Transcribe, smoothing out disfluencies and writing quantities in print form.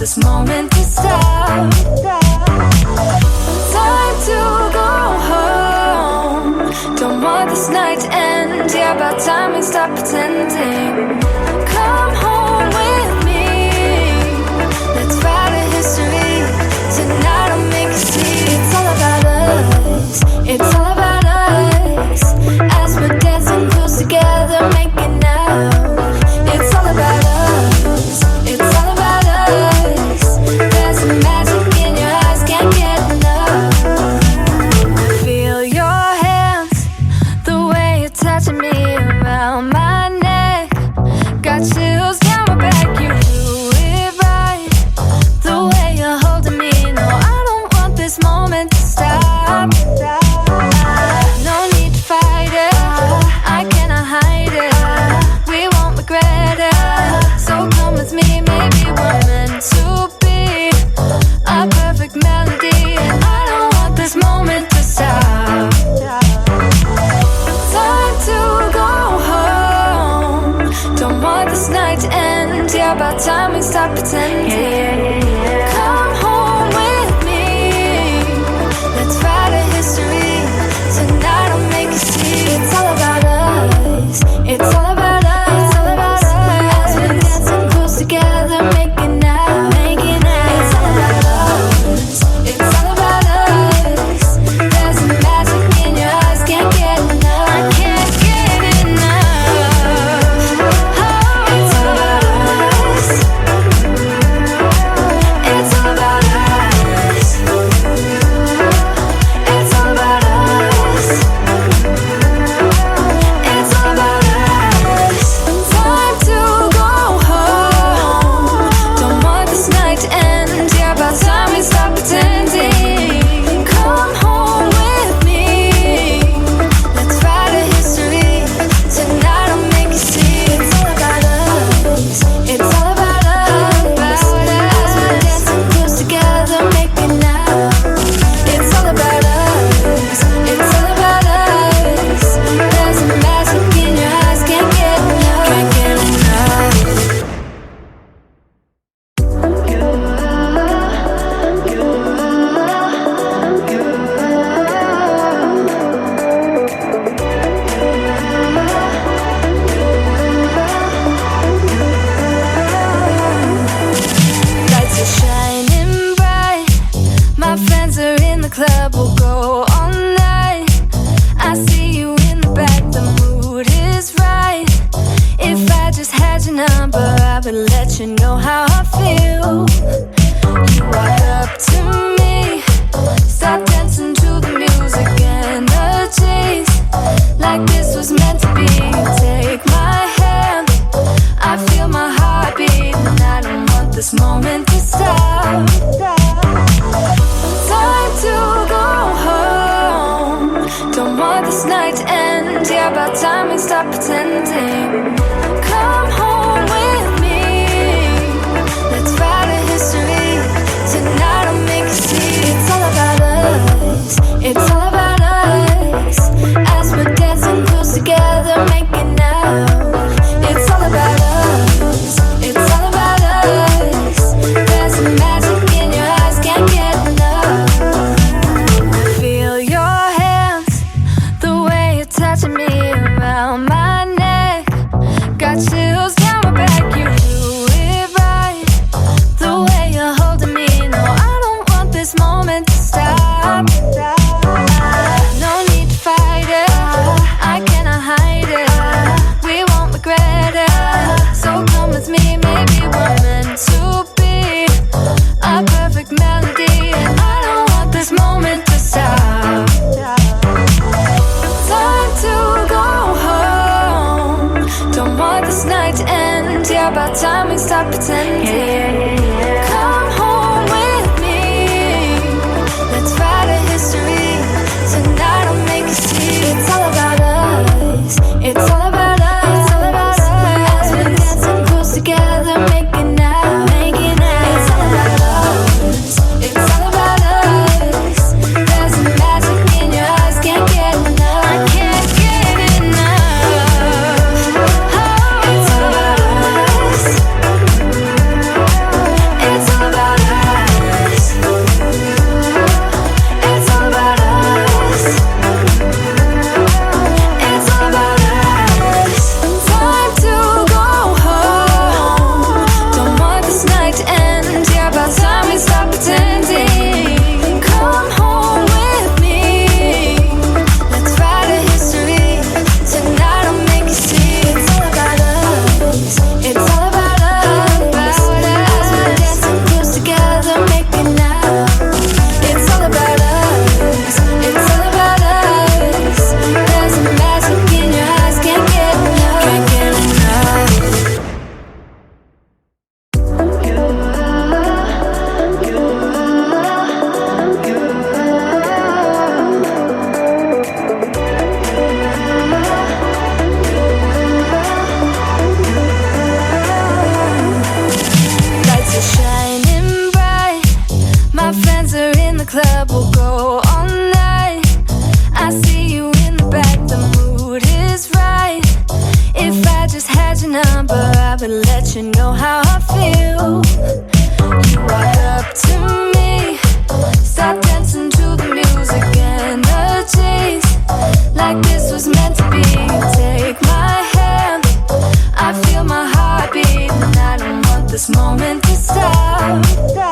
this moment to stop. Time to go home. Don't want this night to end. Yeah, about time we stop pretending. Come home with me. Let's write a history. Tonight I'll make you see. It's all about us. It's all about us. As we're dancing close together, making out. It's all about us. It's all about us. There's some magic in your eyes, can't get enough. Feel your hands, the way you're touching me around my neck. Got chills down my back, you do it right. The way you're holding me, no, I don't want this moment to stop. No need to fight it, I cannot hide it. We won't regret it, so come with me. Maybe we're meant to be a perfect melody, and I don't want this moment to stop. Time to go home. Don't want this night to end. Yeah, about time we stop pretending. Come home with me. Let's write a history. Tonight I'll make you see. It's all about us. It's all about us. It's all about us. As we're dancing close together, making out. It's all about us. It's all about us. There's some magic in your eyes, can't get enough. I can't get enough. Oh, it's all about us. It's all about us. It's all about us. It's all about us. Time to go home. Don't want this night to end. Yeah, about time we stop pretending. Come home with me. Let's write a history. Tonight I'll make you see. It's all about us. It's all about us. As we're dancing close together, making out. It's all about us. It's all about us. There's some magic in your eyes, can't get enough. Can't get enough. Lights are shining bright. My friends are in the club, we'll go all night. I see you in the back, the mood is right. If I just had your number, I would let you know how I feel. You walk up to me, start dancing to the music, energies like this was meant to be. Take my hand, I feel my heart beat, and I don't want this moment to stop. Time to go home. Don't want this night to end. Yeah, about time we stop pretending. Come home with me. Let's write a history. Tonight I'll make you see. It's all about us. It's all about us. As we're dancing close together, making out. It's all about us. It's all about us. There's some magic in your eyes, can't get enough. Feel your hands, the way you're touching me around my neck. Got chills down my back, you do it right. The way you're holding me, no, I don't want this moment to stop. No need to fight it, I cannot hide it. We won't regret it, so come with me. Maybe we're meant to be a perfect melody, and I don't want this moment to stop. Time to go home. Don't want this night to end. Yeah, about time we stop pretending. Come home with me. Let's write a history. Tonight I'll make you see. It's all about us. It's all about us. It's all about us. As we're dancing close together, making out. It's all about us. It's all about us. There's some magic in your eyes, can't get enough. I can't get enough. Oh, it's all about us. meant to be. Take my hand, I feel my heart beat, and I don't want this moment to stop.